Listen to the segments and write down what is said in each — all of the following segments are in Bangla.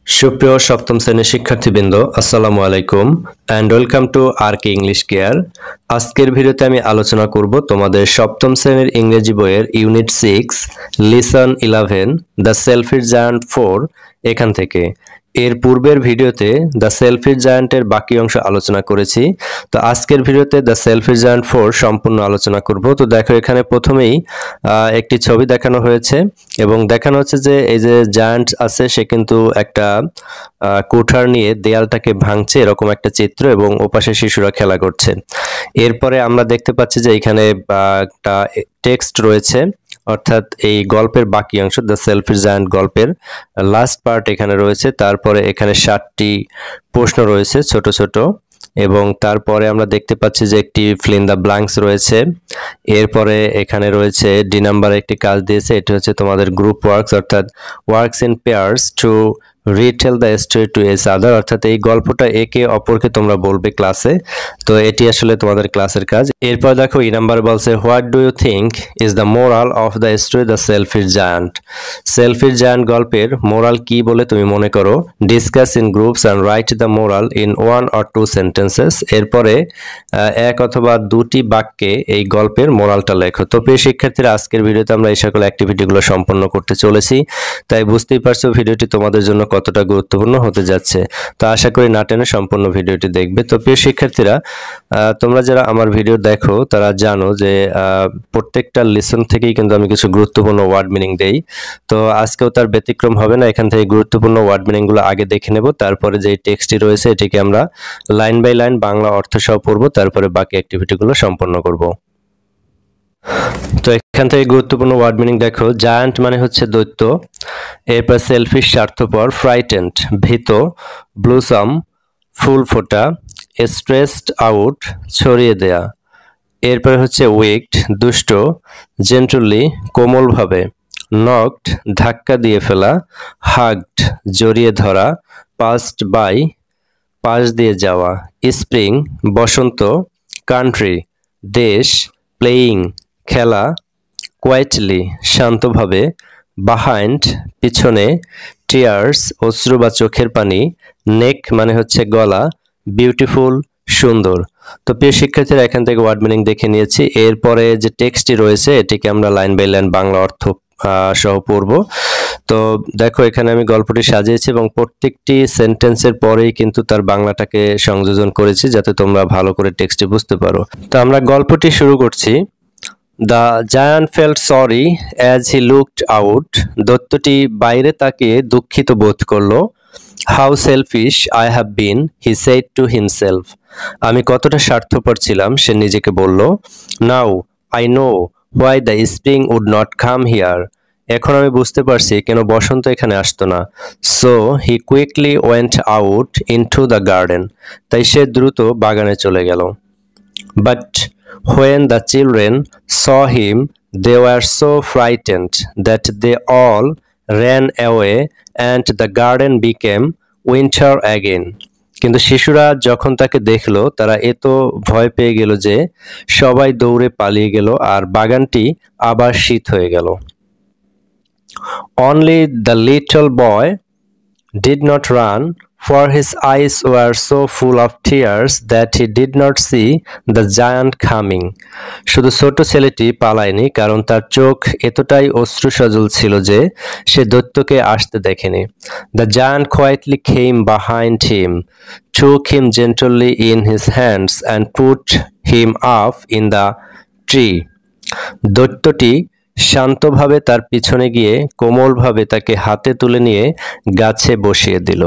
সুপ্রিয় সপ্তম শ্রেণীর শিক্ষার্থীবৃন্দ, আসসালামু আলাইকুম and welcome to আরকে English care. আজকের ভিডিওতে আমি আলোচনা করব তোমাদের সপ্তম শ্রেণীর ইংরেজি বইয়ের unit 6 lesson 11 the selfish giant 4 এখান থেকে। এর পূর্বের ভিডিওতে দ্য সেলফিশ জায়ান্টের বাকি অংশ আলোচনা করেছি। তো আজকের ভিডিওতে দ্য সেলফিশ জায়ান্ট 4 সম্পূর্ণ আলোচনা করব। তো দেখো, এখানে প্রথমেই একটি ছবি দেখানো হয়েছে এবং দেখানো হচ্ছে যে এই যে জায়ান্ট আছে সে কিন্তু একটা কুঠার নিয়ে দেয়ালটাকে ভাঙছে, এরকম একটা চিত্র, এবং ওপাশে শিশুরা খেলা করছে। এরপরে আমরা দেখতে পাচ্ছি যে এখানে একটা টেক্সট রয়েছে, অর্থাৎ এই গল্পের বাকি অংশ দ্য সেলফিশ জায়ান্ট গল্পের লাস্ট পার্ট এখানে রয়েছে। তারপরে এখানে 7টি প্রশ্ন রয়েছে ছোট ছোট, এবং তারপরে আমরা দেখতে পাচ্ছি যে একটি ফিল ইন দ্য ব্ল্যাঙ্কস রয়েছে। এরপরে এখানে রয়েছে ডি নাম্বার একটি কাজ দিয়েছে, এটি হচ্ছে তোমাদের গ্রুপ ওয়ার্কস, অর্থাৎ works in pairs to retell the story to each other, অর্থাৎ এই গল্পটা একে অপরকে তোমরা বলবে ক্লাসে। তো এটি আসলে তোমাদের ক্লাসের কাজ। এরপর দেখো ই নাম্বার বলছে what do you think is the moral of the story the selfish giant. Selfish giant গল্পের মোরাল কি বলে তুমি মনে করো? Discuss in groups and write the moral in 1 or 2 sentences. এরপরে এক অথবা দুটি বাক্যে এই গল্পের মোরালটা লেখো। তো প্রিয় শিক্ষার্থীরা, আজকের ভিডিওতে আমরা এই সকল অ্যাক্টিভিটিগুলো সম্পন্ন করতে চলেছি, তাই বুঝতেই পারছো ভিডিওটি তোমাদের জন্য কতটা গুরুত্বপূর্ণ হতে যাচ্ছে। তো আশা করি না টেনে সম্পূর্ণ ভিডিওটি দেখবে। তো প্রিয় শিক্ষার্থীরা, তোমরা যারা আমার ভিডিও দেখো তারা জানো যে প্রত্যেকটা লেসন থেকেই কিন্তু আমি কিছু গুরুত্বপূর্ণ ওয়ার্ড মিনিং দেই। তো আজকেও তার ব্যতিক্রম হবে না। এখান থেকে গুরুত্বপূর্ণ ওয়ার্ড মিনিংগুলো আগে দেখে নেব, তারপরে যে টেক্সটটি রয়েছে এটিকে আমরা লাইন বাই লাইন বাংলা অর্থ সহ পড়ব, তারপরে বাকি অ্যাক্টিভিটিগুলো সম্পন্ন করব। তো এখান থেকে গুরুত্বপূর্ণ ওয়ার্ড মিনিং দেখো, জায়ান্ট মানে হচ্ছে দৈত্য, এরপর সেলফিশ স্বার্থপর, ফ্রাইটেন্ড ভীত, ব্লুসাম ফুল ফোটা, স্ট্রেসড আউট ছড়িয়ে দেয়া, এরপরে হচ্ছে উইকড দুষ্ট, জেন্টুলি কোমলভাবে, নকড ধাক্কা দিয়ে ফেলা, হাগড জড়িয়ে ধরা, পাস্ট বাই পাশ দিয়ে যাওয়া, স্প্রিং বসন্ত, কান্ট্রি দেশ, প্লেয়িং খেলা, কোয়াইটলি শান্তভাবে, বাহাইন্ড পিছনে, টিয়ার্স অশ্রু বা চোখের পানি, নেক মানে হচ্ছে গলা, বিউটিফুল সুন্দর। তো প্রিয় শিক্ষার্থীরা, এখান থেকে ওয়ার্ড মিনিং দেখে নিয়েছি। এরপরে যে টেক্সটটি রয়েছে এটিকে আমরা লাইন বাই লাইন বাংলা অর্থ সহ পড়ব। তো দেখো, এখানে আমি গল্পটি সাজিয়েছি এবং প্রত্যেকটি সেন্টেন্সের পরেই কিন্তু তার বাংলাটাকে সংযোজন করেছি যাতে তোমরা ভালো করে টেক্সটটি বুঝতে পারো। তো আমরা গল্পটি শুরু করছি। The giant felt sorry as he looked out. দৈত্যটি বাইরে তাকিয়ে দুঃখিত বোধ করলো। How selfish I have been he said to himself. আমি কতটা স্বার্থপর ছিলাম, সে নিজেকে বলল। Now I know why the spring would not come here. এখন আমি বুঝতে পারছি কেন বসন্ত এখানে আসতো না। So he quickly went out into the garden. তাই সে দ্রুত বাগানে চলে গেল। But when the children saw him, they were so frightened that they all ran away and the garden became winter again. কিন্তু শিশুরা যখন তাকে দেখলো তারা এত ভয় পেয়ে গেল যে সবাই দৌড়ে পালিয়ে গেল আর বাগানটি আবার শীত হয়ে গেল। Only the little boy did not run, for his eyes were so full of tears that he did not see the giant coming. শুধু ছোট ছেলেটি পালায়নি কারণ তার চোখ এতটাই অশ্রুসজল ছিল যে সে দৈত্যকে আসতে দেখেনি। The giant quietly came behind him, took him gently in his hands and put him up in the tree. দৈত্যটি শান্তভাবে তার পিছনে গিয়ে কোমলভাবে তাকে হাতে তুলে নিয়ে গাছে বসিয়ে দিল।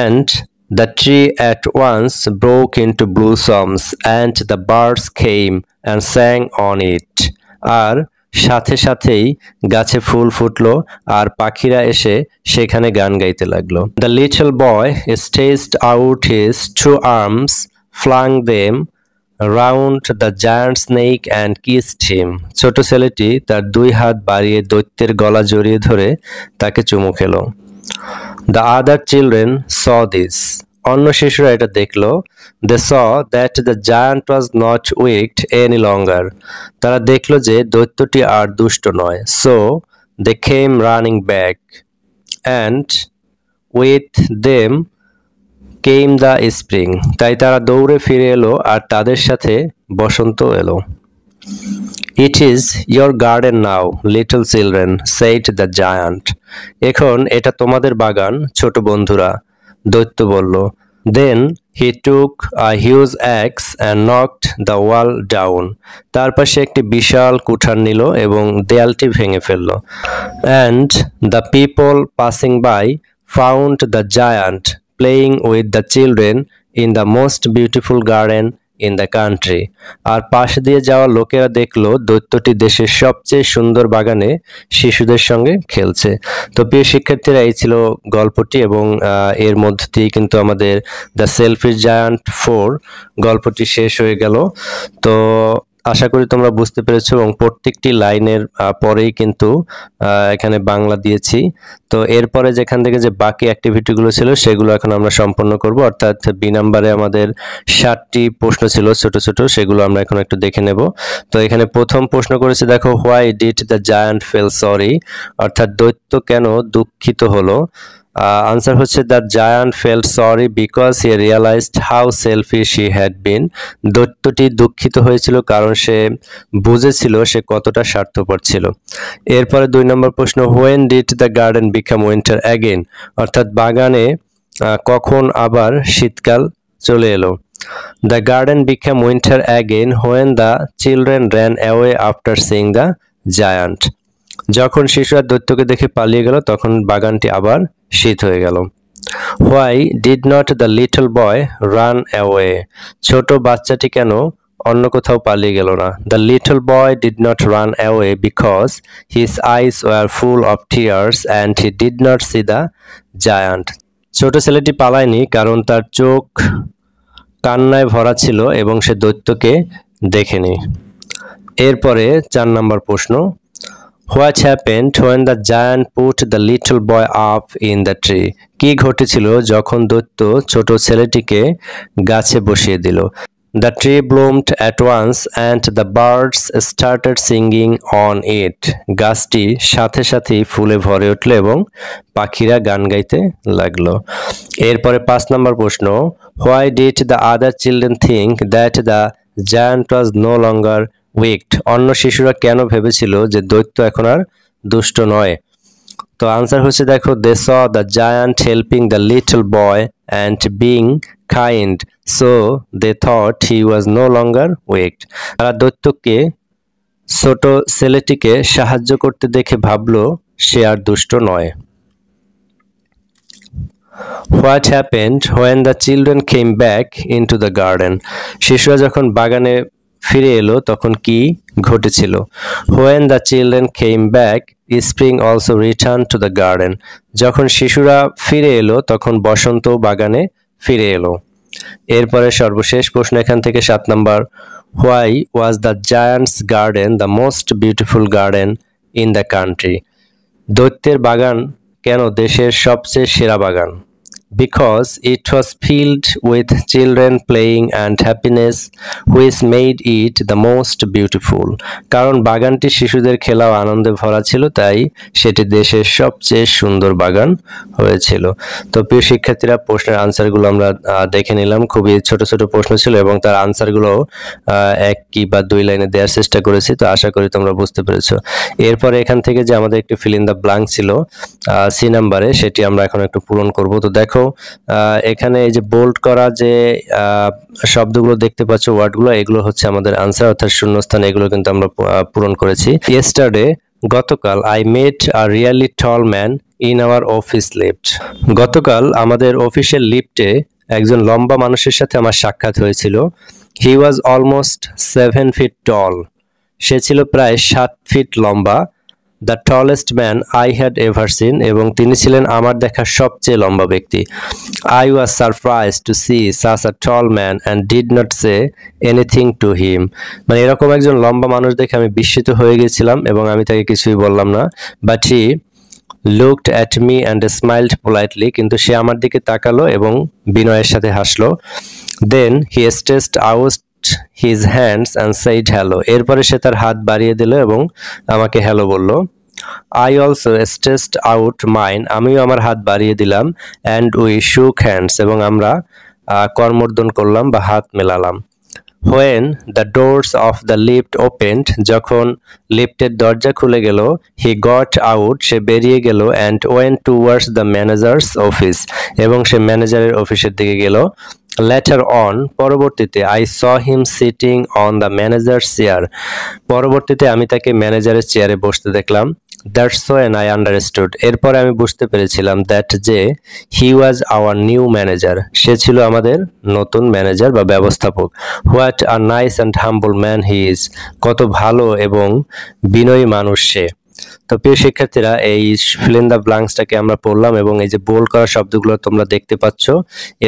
And the tree at once broke into blossoms and the birds came and sang on it. আর সাথে সাথেই গাছে ফুল ফুটলো আর পাখিরা এসে সেখানে গান গাইতে লাগলো। The little boy stretched out his 2 arms, flung them round the giant snake and kissed him. ছোট ছেলেটি তার 2 হাত বাড়িয়ে দৈত্যের গলা জড়িয়ে ধরে তাকে চুমু খেলো। The other children saw this. অন্য শিশুরা এটা দেখলো। They saw that the giant was not wicked any longer. তারা দেখলো যে দৈত্যটি আর দুষ্ট নয়। So they came running back. And with them came the spring. তাই তারা দৌড়ে ফিরে এলো আর তাদের সাথে বসন্ত এলো। It is your garden now, little children, said the giant. এখন এটা তোমাদের বাগান, ছোট বন্ধুরা, দৈত্য বলল। Then he took a huge axe and knocked the wall down. তারপর সে একটি বিশাল কুঠার নিল এবং দেয়ালটি ভেঙে ফেলল। And the people passing by found the giant playing with the children in the most beautiful garden in the country. আর পাশ দিয়ে যাওয়া লোকেরা দেখলো দৈত্যটি দেশের সবচেয়ে সুন্দর বাগানে শিশুদের সঙ্গে খেলছে। তো প্রিয় শিক্ষার্থীরা, এই ছিল গল্পটি এবং এর মধ্য দিয়ে কিন্তু আমাদের দ্য সেলফিশ জায়ান্ট 4 গল্পটি শেষ হয়ে গেল। তো আশা করি তোমরা বুঝতে পেরেছো এবং প্রত্যেকটি লাইনের পরেই কিন্তু এখানে বাংলা দিয়েছি। তো এরপরে যেখান থেকে যে বাকি অ্যাক্টিভিটিগুলো ছিল সেগুলো এখন আমরা সম্পন্ন করব, অর্থাৎ বি নাম্বারে আমাদের 7টি প্রশ্ন ছিল ছোট ছোট, সেগুলো আমরা এখন একটু দেখে নেব। তো এখানে প্রথম প্রশ্ন করেছে, দেখো, why did the giant feel sorry, অর্থাৎ দৈত্য কেন দুঃখিত হলো। আনসার হচ্ছে the giant felt sorry because he realised how selfish he had been. দৈত্যটি দুঃখিত হয়েছিল কারণ সে বুঝেছিল সে কতটা স্বার্থপর ছিল। এরপরে 2 নম্বর প্রশ্ন, when did the garden become winter again, অর্থাৎ বাগানে কখন আবার শীতকাল চলে এলো। The garden become winter again when the children ran away after seeing the giant. যখন শিশুরা দৈত্যকে দেখে পালিয়ে গেল তখন বাগানটি আবার শীত হয়ে গেল। Why did not the little boy run away, ছোট বাচ্চাটি কেন অন্য কোথাও পালিয়ে গেল না। The little boy did not run away because his eyes were full of tears and he did not C the giant. ছোট ছেলেটি পালায়নি কারণ তার চোখ কান্নায় ভরা ছিল এবং সে দৈত্যকে দেখেনি। এরপরে 4 নম্বর প্রশ্ন, what happened when the giant put the little boy up in the tree, কি ঘটেছিল যখন দৈত্য ছোট ছেলেটিকে গাছে বসিয়ে দিল। The tree bloomed at once and the birds started singing on it, গাছটি সাথে সাথেই ফুলে ভরে উঠল এবং পাখিরা গান গাইতে লাগলো। এরপরে 5 নম্বর প্রশ্ন, why did the other children think that the giant was no longer wicked, অন্য শিশুরা কেন ভেবেছিল যে দৈত্য এখন আর দুষ্ট নয়। তো আনসার হচ্ছে, দেখো, they saw the giant helping the little boy and being kind so they thought he was no longer wicked, তারা দৈত্যকে ছোট ছেলেটিকে সাহায্য করতে দেখে ভাবলো সে আর দুষ্ট নয়। What happened when the children came back into the garden, শিশুরা যখন বাগানে ফিরে এলো তখন কি ঘটেছিল। When the children came back spring also return to the garden, যখন শিশুরা ফিরে এলো তখন বসন্ত বাগানে ফিরে এলো। এরপরে সর্বশেষ প্রশ্ন এখান থেকে 7 নম্বর, why was the giant's garden the most beautiful garden in the country, দৈত্যের বাগান কেন দেশের সবচেয়ে সেরা বাগান। Because it was filled with children playing and happiness which made it the most beautiful, কারণ বাগানটি শিশুদের খেলা ও আনন্দে ভরা ছিল তাই সেটি দেশের সবচেয়ে সুন্দর বাগান হয়েছিল। তো প্রিয় শিক্ষার্থীরা, প্রশ্নের আনসারগুলো আমরা দেখে নিলাম। খুবই ছোট ছোট প্রশ্ন ছিল এবং তার আনসারগুলো 1 কি বা 2 লাইনে দেওয়ার চেষ্টা করেছি। তো আশা করি তোমরা বুঝতে পেরেছো। এরপরে এখান থেকে যে আমাদের একটি ফিল ইন দ্য ব্ল্যাঙ্ক ছিল সি নাম্বারে, সেটি আমরা এখন একটু পূরণ করব। তো দেখো, এখানে এই যে বোল্ড করা যে শব্দগুলো দেখতে পাচ্ছ, ওয়ার্ডগুলো, এগুলো হচ্ছে আমাদের আনসার, অর্থাৎ শূন্যস্থান, এগুলো কিন্তু আমরা পূরণ করেছি। ইয়েস্টারডে, গতকাল, I met a really tall man in our office lift, গতকাল আমাদের অফিসের লিফটে একজন লম্বা মানুষের সাথে আমার সাক্ষাৎ হয়েছিল। হি ওয়াজ অলমোস্ট 7 ফিট টল, সে ছিল প্রায় 7 ফিট লম্বা। The tallest man I had ever seen, এবং তিনি ছিলেন আমার দেখা সবচেয়ে লম্বা ব্যক্তি। I was surprise to see such a tall man and did not say anything to him, মানে এরকম একজন লম্বা মানুষ দেখে আমি বিস্মিত হয়ে গেছিলাম এবং আমি তাকে কিছুই বললাম না। But he looked at me and smiled politely, কিন্তু সে আমার দিকে তাকালো এবং বিনয়ের সাথে হাসলো। Then he stretched out his hands and said hello, এরপরে সে তার হাত বাড়িয়ে দিল এবং আমাকে হ্যালো বলল। I also stretched out mine. আমিও আমার হাত বাড়িয়ে দিলাম। And we shook hands. এবং আমরা করমর্দন করলাম বা হাত মেলালাম। When the doors of the lift opened, যখন লিফটের দরজা খুলে গেল, he got out, সে বেরিয়ে গেল, and went towards the manager's office, এবং সে ম্যানেজারের অফিসের দিকে গেল। Later on, পরবর্তীতে I saw him sitting on the manager's chair, পরবর্তীতে আমি তাকে ম্যানেজারের চেয়ারে বসতে দেখলাম। That's when I understood, এরপরে আমি বুঝতে পেরেছিলাম that যে he was our new manager, সে ছিল আমাদের নতুন ম্যানেজার বা ব্যবস্থাপক। What a nice and humble man he is, কত ভালো এবং বিনয়ী মানুষ সে। তো প্রিয় শিক্ষার্থীরা, এই fill in the blanksটাকে আমরা পড়লাম এবং এই যে বোল্ড করা শব্দগুলো তোমরা দেখতে পাচ্ছ,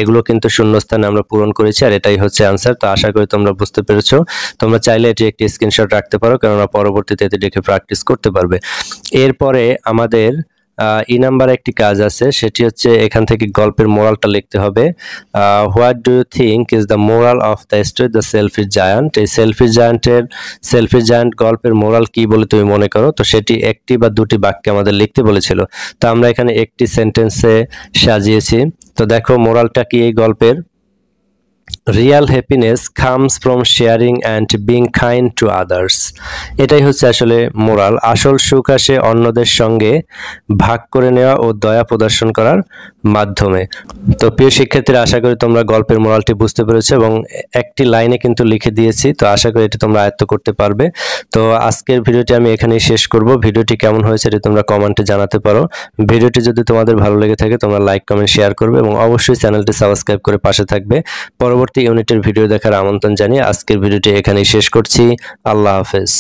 এগুলো কিন্তু শূন্যস্থানে আমরা পূরণ করেছি আর এটাই হচ্ছে आंसर। তো আশা করি তোমরা বুঝতে পেরেছো। তোমরা চাইলে এটি একটি স্ক্রিনশট রাখতে পারো, কারণ পরবর্তীতে এটি দেখে প্র্যাকটিস করতে পারবে। এরপরে আমাদের ই নাম্বার একটি কাজ আছে, সেটি হচ্ছে এখান থেকে গল্পের মোরালটা লিখতে হবে। What do you think is the moral of the story the selfish giant, এই সেলফিশ জায়ান্ট গল্পের মোরাল কি বলে তুমি মনে করো? তো সেটি একটি বা দুটি বাক্যে আমাদের লিখতে বলেছিল, তো আমরা এখানে একটি সেন্টেন্সে সাজিয়েছি। তো দেখো মোরালটা কি এই গল্পের, Real happiness comes from sharing and being kind to others, এটাই হচ্ছে আসলে মোরাল। আসল সুখ আসে অন্যদের সঙ্গে ভাগ করে নেওয়া ও দয়া প্রদর্শন করার মাধ্যমে। তো প্রিয় শিক্ষার্থীরা, আশা করি তোমরা গল্পের মোরালটি বুঝতে পেরেছো এবং একটি লাইনে কিন্তু লিখে দিয়েছি, তো আশা করি এটি তোমরা আয়ত্ত করতে পারবে। তো আজকের ভিডিওটি আমি এখানেই শেষ করব। ভিডিওটি কেমন হয়েছে এটি তোমরা কমেন্টে জানাতে পারো। ভিডিওটি যদি তোমাদের ভালো লেগে থাকে তোমরা লাইক কমেন্ট শেয়ার করবে এবং অবশ্যই চ্যানেলটি সাবস্ক্রাইব করে পাশে থাকবে। পরবর্তী ইউনিটের ভিডিও দেখার আমন্ত্রণ জানিয়ে আজকের ভিডিওটি এখানেই শেষ করছি। আল্লাহ হাফেজ।